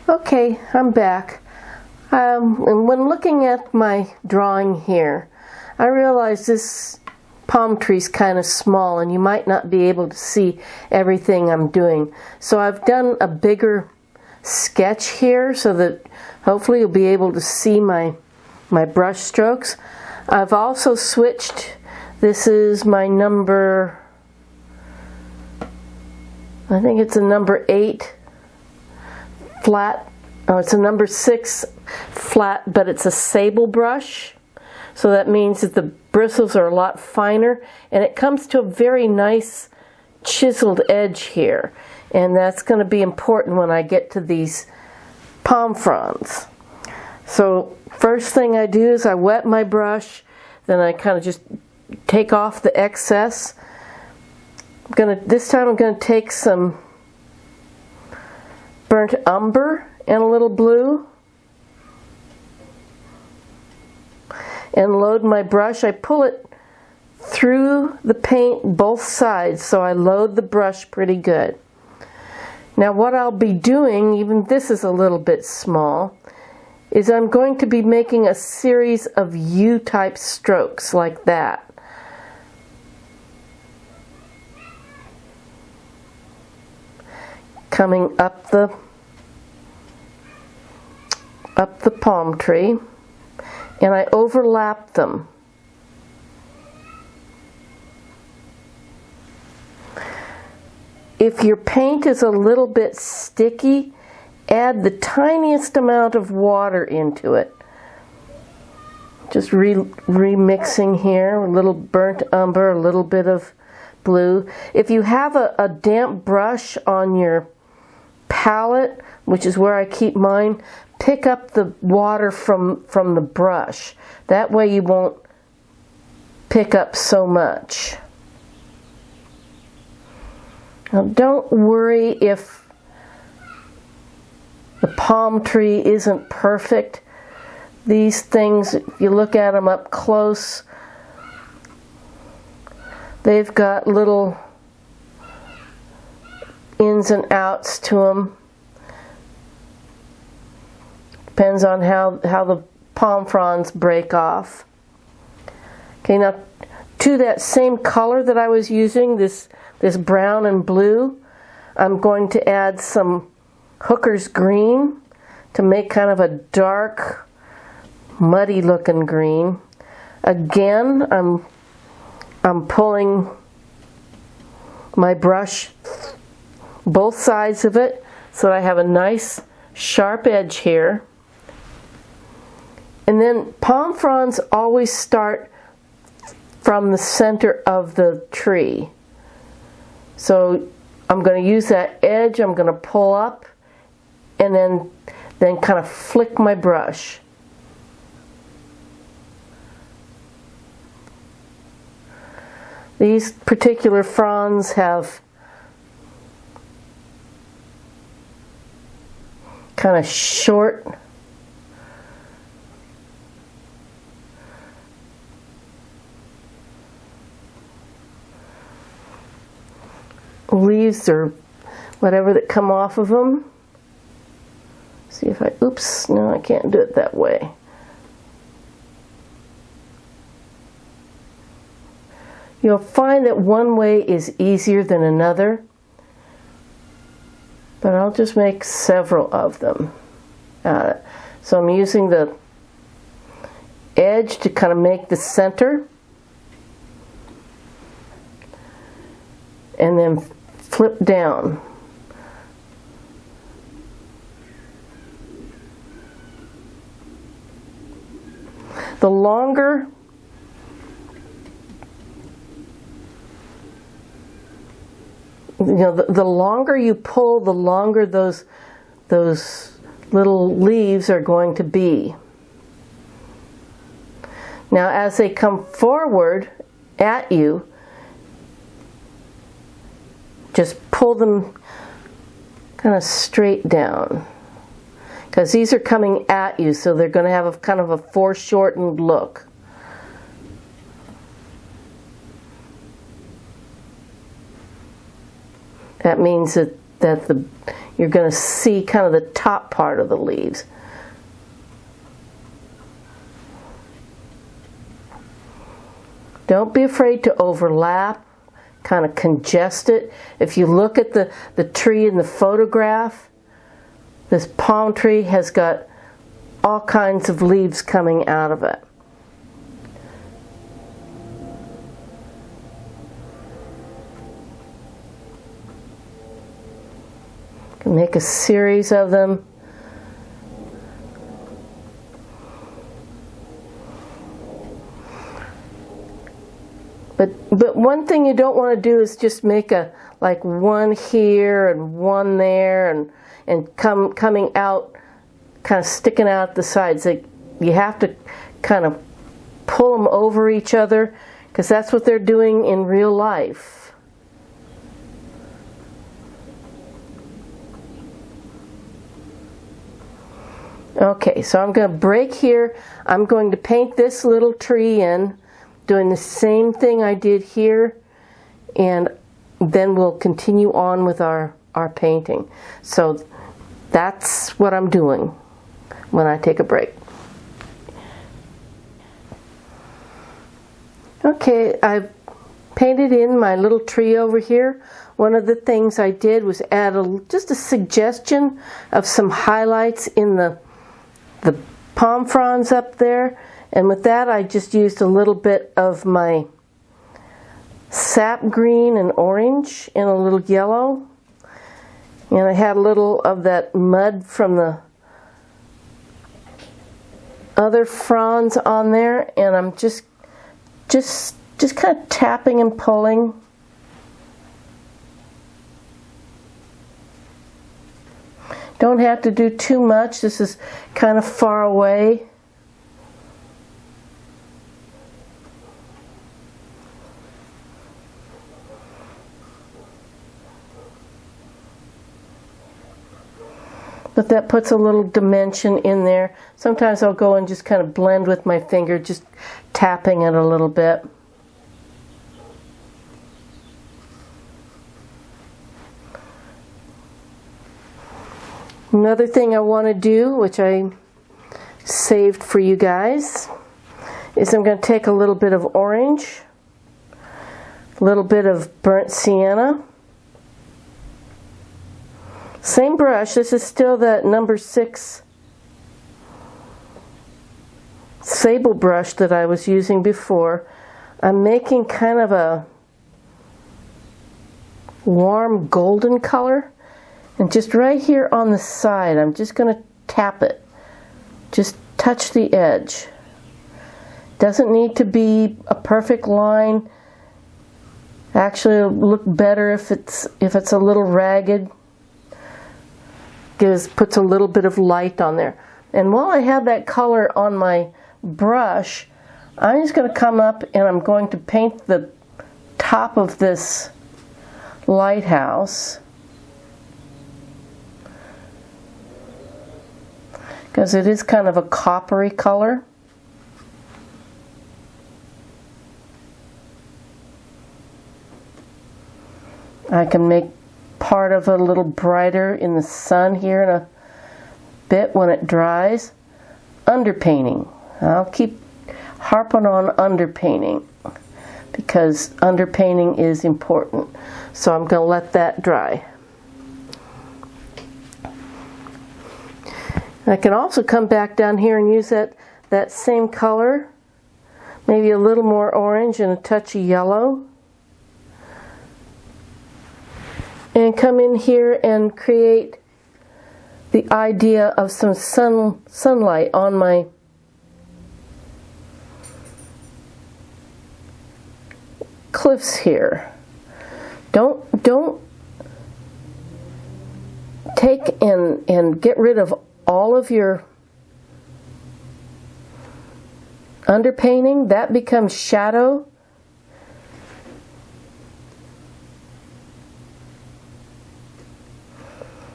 Okay, I'm back. And when looking at my drawing here, I realize this palm tree is kind of small and you might not be able to see everything I'm doing. So I've done a bigger sketch here so that hopefully you'll be able to see my brush strokes. I've also switched. This is my number, I think it's a number 8 flat. Oh, it's a number 6 flat, but it's a sable brush. So that means that the bristles are a lot finer, and it comes to a very nice chiseled edge here. And that's going to be important when I get to these palm fronds. So first thing I do is I wet my brush, then I kind of just take off the excess. This time I'm going to take some burnt umber and a little blue and load my brush. I pull it through the paint both sides, so I load the brush pretty good. Now what I'll be doing, even this is a little bit small, is I'm going to be making a series of U-type strokes like that. Coming up the palm tree, and I overlap them. If your paint is a little bit sticky, add the tiniest amount of water into it. Just remixing here, a little burnt umber, a little bit of blue. If you have a damp brush on your palette, which is where I keep mine, pick up the water from the brush. That way you won't pick up so much. Now don't worry if the palm tree isn't perfect. These things, if you look at them up close, they've got little ins and outs to them. Depends on how the palm fronds break off. Okay, now to that same color that I was using, this brown and blue, I'm going to add some Hooker's green to make kind of a dark, muddy looking green. Again, I'm pulling my brush both sides of it so that I have a nice sharp edge here. And then palm fronds always start from the center of the tree. So I'm going to use that edge, I'm going to pull up, and then kind of flick my brush. These particular fronds have kind of short leaves or whatever that come off of them. See if oops, no, I can't do it that way. You'll find that one way is easier than another, but I'll just make several of them. So I'm using the edge to kind of make the center, and then flip down. The longer the longer you pull, the longer those little leaves are going to be. Now as they come forward at you, just pull them kind of straight down, because these are coming at you, so they're going to have a kind of a foreshortened look. That means that that you're going to see kind of the top part of the leaves. Don't be afraid to overlap, kind of congest it. If you look at the tree in the photograph, this palm tree has got all kinds of leaves coming out of it. You can make a series of them. But one thing you don't want to do is just make like one here and one there and coming out, kind of sticking out the sides. Like you have to kind of pull them over each other, because that's what they're doing in real life. Okay, so I'm going to break here. I'm going to paint this little tree in, doing the same thing I did here, and then we'll continue on with our painting. So that's what I'm doing when I take a break. Okay, I've painted in my little tree over here. One of the things I did was add just a suggestion of some highlights in the palm fronds up there. And with that, I just used a little bit of my sap green and orange and a little yellow. And I had a little of that mud from the other fronds on there. And I'm just kind of tapping and pulling. Don't have to do too much. This is kind of far away. But that puts a little dimension in there. Sometimes I'll go and just kind of blend with my finger, just tapping it a little bit. Another thing I want to do, which I saved for you guys, is I'm going to take a little bit of orange, a little bit of burnt sienna. Same brush, this is still that number 6 sable brush that I was using before. I'm making kind of a warm golden color. And just right here on the side, I'm just going to tap it. Just touch the edge. Doesn't need to be a perfect line. Actually, it'll look better if it's a little ragged. Puts a little bit of light on there. And while I have that color on my brush, I'm just going to come up and I'm going to paint the top of this lighthouse, because it is kind of a coppery color. I can make part of it a little brighter in the sun here in a bit when it dries. Underpainting. I'll keep harping on underpainting because underpainting is important. So I'm going to let that dry. I can also come back down here and use that same color, maybe a little more orange and a touch of yellow. And come in here and create the idea of some sunlight on my cliffs here. Don't take and get rid of all of your underpainting. That becomes shadow.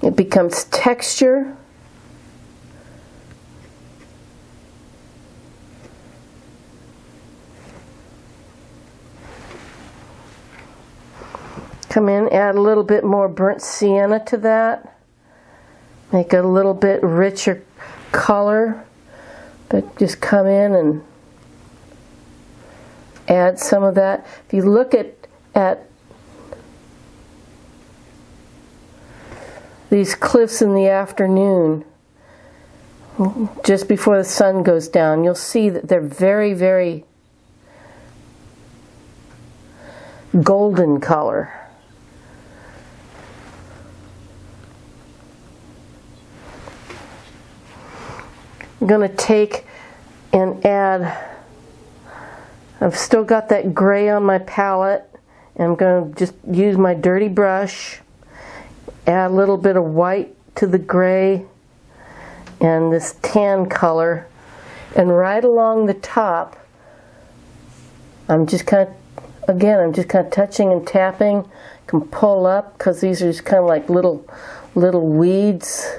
It becomes texture. Come in, add a little bit more burnt sienna to that. Make it a little bit richer color. But just come in and add some of that. If you look at these cliffs in the afternoon, just before the sun goes down, you'll see that they're very, very golden color. I'm going to take and add, I've still got that gray on my palette, and I'm going to just use my dirty brush, add a little bit of white to the gray and this tan color, and right along the top I'm just kind of touching and tapping. I can pull up because these are just kind of like little weeds.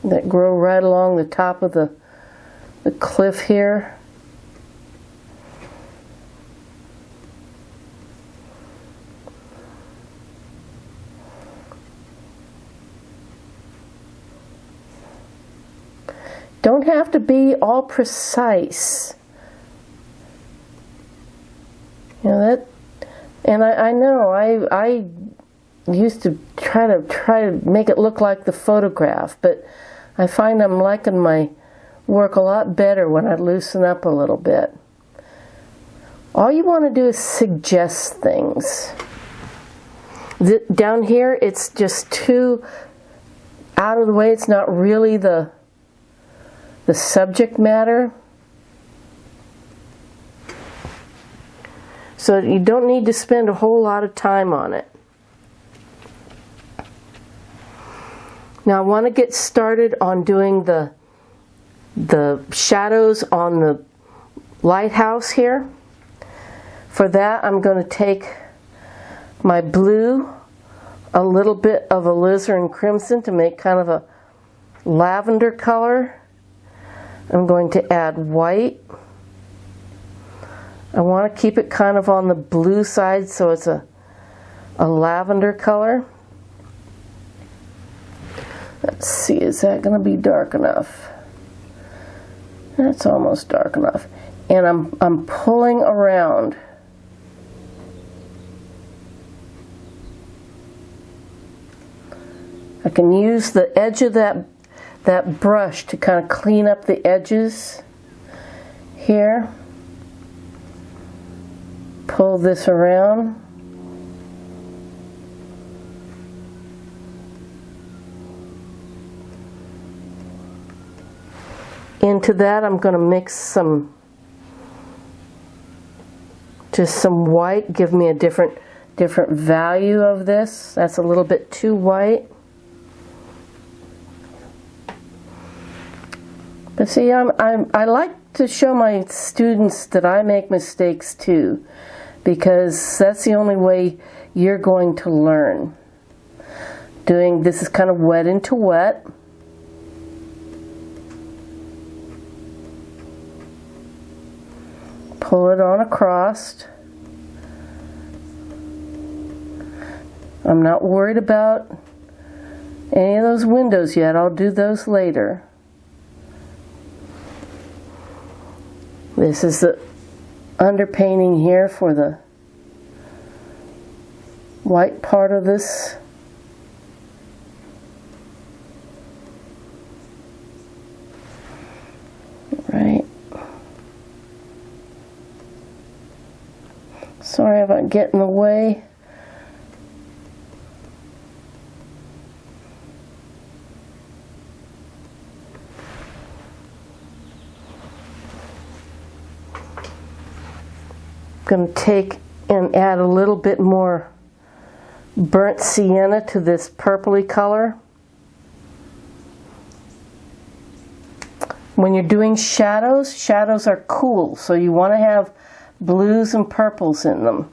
That grow right along the top of the cliff here. Don't have to be all precise. You know that, and I know I used to try to make it look like the photograph, but I find I'm liking my work a lot better when I loosen up a little bit. All you want to do is suggest things. Down here, it's just too out of the way. It's not really the subject matter. So you don't need to spend a whole lot of time on it. Now I want to get started on doing the shadows on the lighthouse here. For that, I'm going to take my blue, a little bit of alizarin crimson to make kind of a lavender color. I'm going to add white. I want to keep it kind of on the blue side so it's a lavender color. Let's see, is that going to be dark enough? That's almost dark enough. And I'm pulling around. I can use the edge of that brush to kind of clean up the edges here. Pull this around. Into that, I'm going to mix just some white, give me a different value of this. That's a little bit too white. But see, I like to show my students that I make mistakes too, because that's the only way you're going to learn. Doing this is kind of wet into wet. Pull it on across. I'm not worried about any of those windows yet. I'll do those later. This is the underpainting here for the white part of this. Right. Sorry if I get in the way. I'm going to take and add a little bit more burnt sienna to this purpley color. When you're doing shadows, shadows are cool, so you want to have blues and purples in them.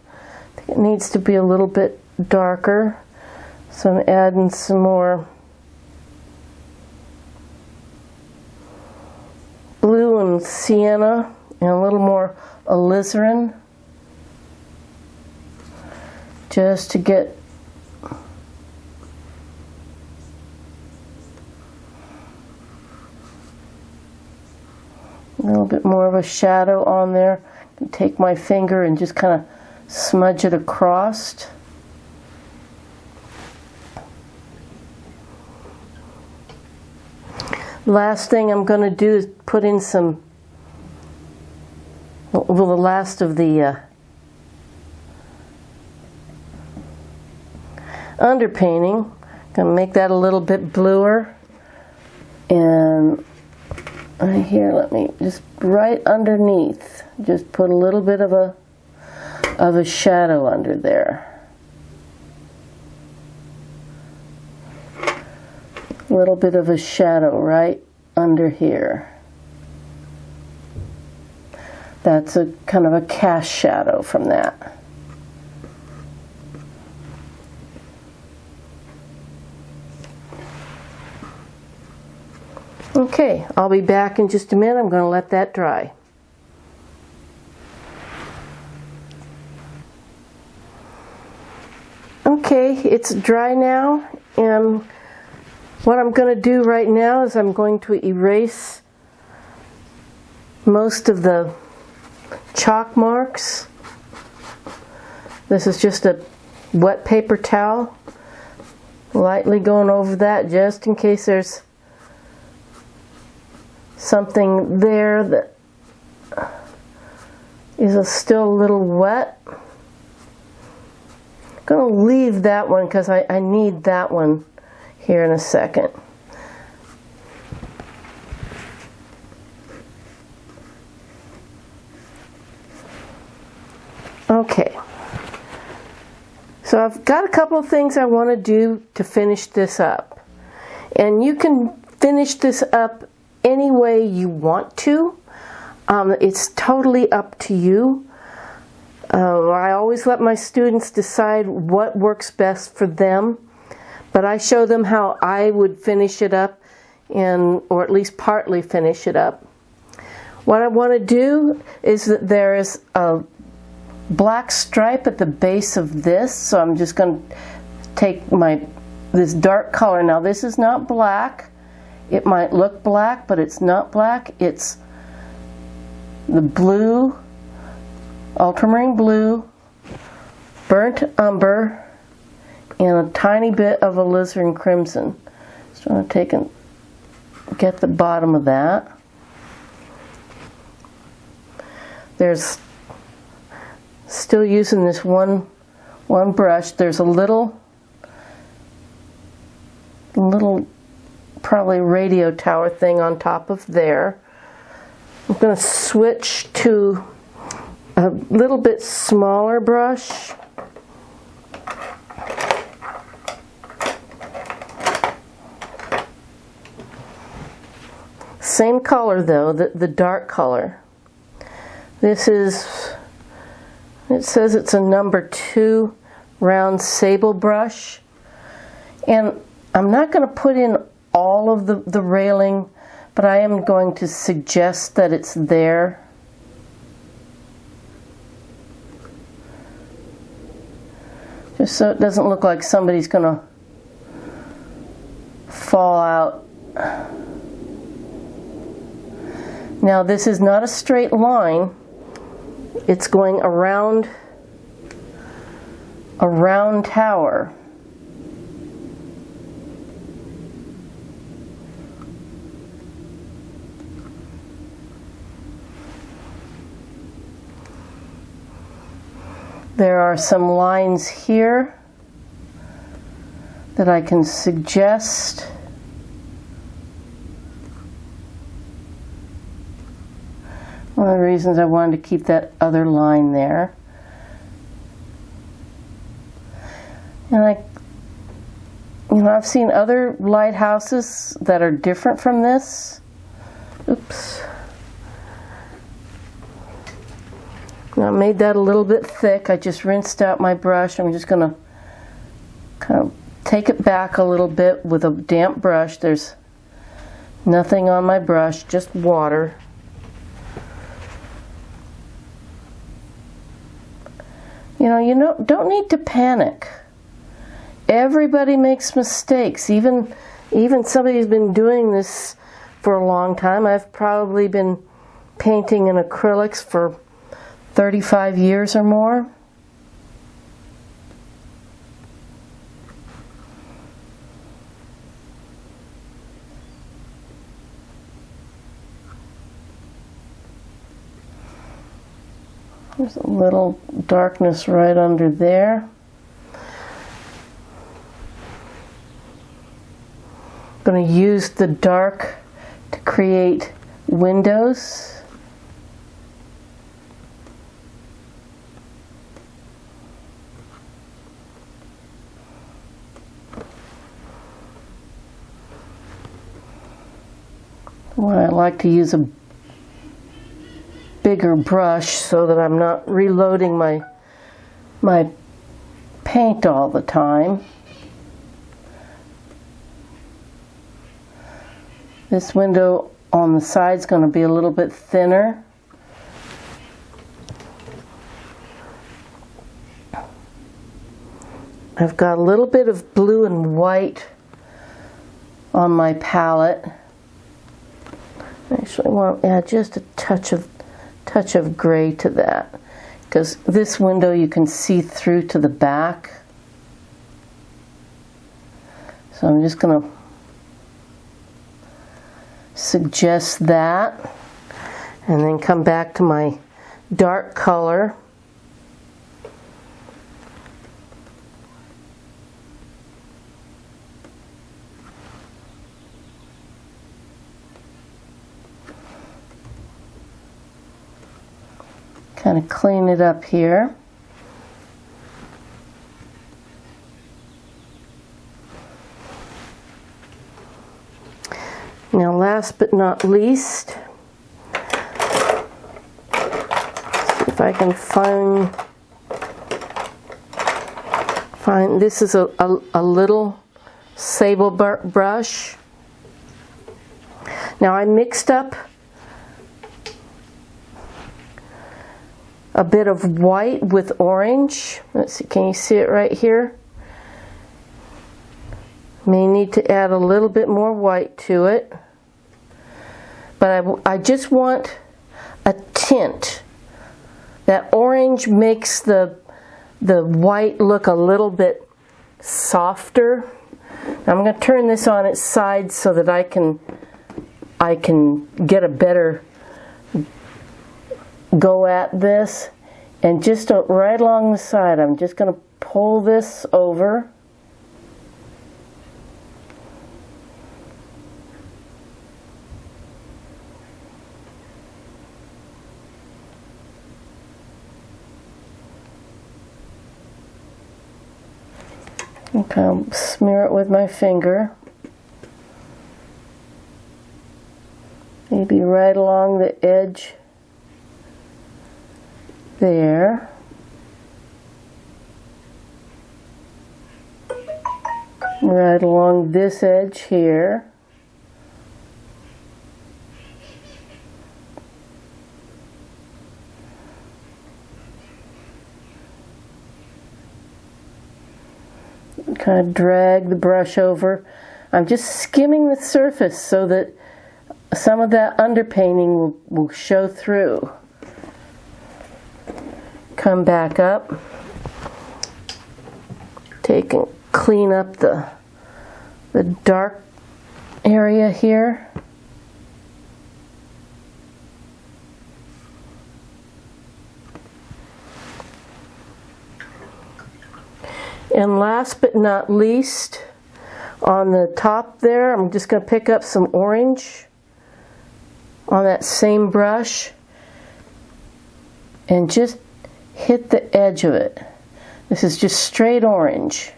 I think it needs to be a little bit darker, so I'm adding some more blue and some sienna and a little more alizarin, just to get a little bit more of a shadow on there. I can take my finger and just kind of smudge it across. Last thing I'm going to do is put in some, well, the last of the underpainting. Going to make that a little bit bluer. And here, let me just right underneath, just put a little bit of a shadow under there. A little bit of a shadow right under here. That's a kind of a cast shadow from that. Okay, I'll be back in just a minute. I'm going to let that dry. Okay, it's dry now, and what I'm going to do right now is I'm going to erase most of the chalk marks. This is just a wet paper towel, lightly going over that just in case there's something there that is still a little wet. I'm going to leave that one because I need that one here in a second. Okay, so I've got a couple of things I want to do to finish this up, and you can finish this up any way you want to. It's totally up to you. I always let my students decide what works best for them, but I show them how I would finish it up, or at least partly finish it up. What I want to do is that there is a black stripe at the base of this, so I'm just going to take this dark color. Now this is not black. It might look black, but it's not black. It's the blue, ultramarine blue, burnt umber, and a tiny bit of alizarin crimson. So I'm going to take and get the bottom of that. There's still using this one brush. There's a little probably radio tower thing on top of there. I'm going to switch to a little bit smaller brush. Same color though, the dark color. This is, it says it's a number 2 round sable brush. And I'm not going to put in all of the railing, but I am going to suggest that it's there. Just so it doesn't look like somebody's going to fall out. Now this is not a straight line. It's going around a round tower. There are some lines here that I can suggest. One of the reasons I wanted to keep that other line there. And I've seen other lighthouses that are different from this. Oops. Now I made that a little bit thick. I just rinsed out my brush. I'm just going to kind of take it back a little bit with a damp brush. There's nothing on my brush, just water. You don't need to panic. Everybody makes mistakes. Even somebody who's been doing this for a long time. I've probably been painting in acrylics for 35 years or more. There's a little darkness right under there. I'm going to use the dark to create windows. Well, I like to use a bigger brush so that I'm not reloading my paint all the time. This window on the side is going to be a little bit thinner. I've got a little bit of blue and white on my palette. Actually, I want to add just a touch of gray to that, because this window you can see through to the back. So I'm just going to suggest that, and then come back to my dark color. Kind of clean it up here. Now, last but not least, see if I can find this is a little sable brush. Now, I mixed up a bit of white with orange. Let's see, can you see it right here? May need to add a little bit more white to it. But I just want a tint. That orange makes the white look a little bit softer. I'm going to turn this on its side so that I can get a better go at this. And just right along the side, I'm just going to pull this over. Okay, I'll smear it with my finger. Maybe right along the edge there. Right along this edge here. Kind of drag the brush over. I'm just skimming the surface so that some of that underpainting will show through. Come back up, take and clean up the dark area here. And last but not least, on the top there, I'm just going to pick up some orange on that same brush and just hit the edge of it. This is just straight orange.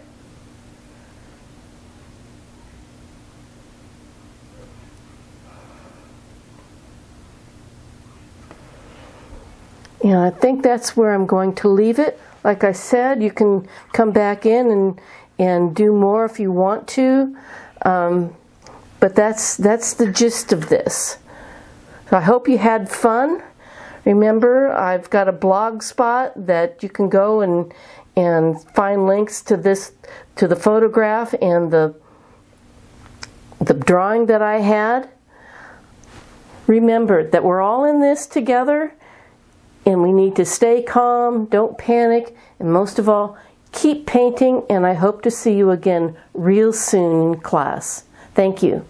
I think that's where I'm going to leave it. Like I said, you can come back in and do more if you want to. But that's the gist of this. So I hope you had fun. Remember, I've got a blog spot that you can go and find links to this, to the photograph and the drawing that I had. Remember that we're all in this together, and we need to stay calm, don't panic, and most of all, keep painting, and I hope to see you again real soon in class. Thank you.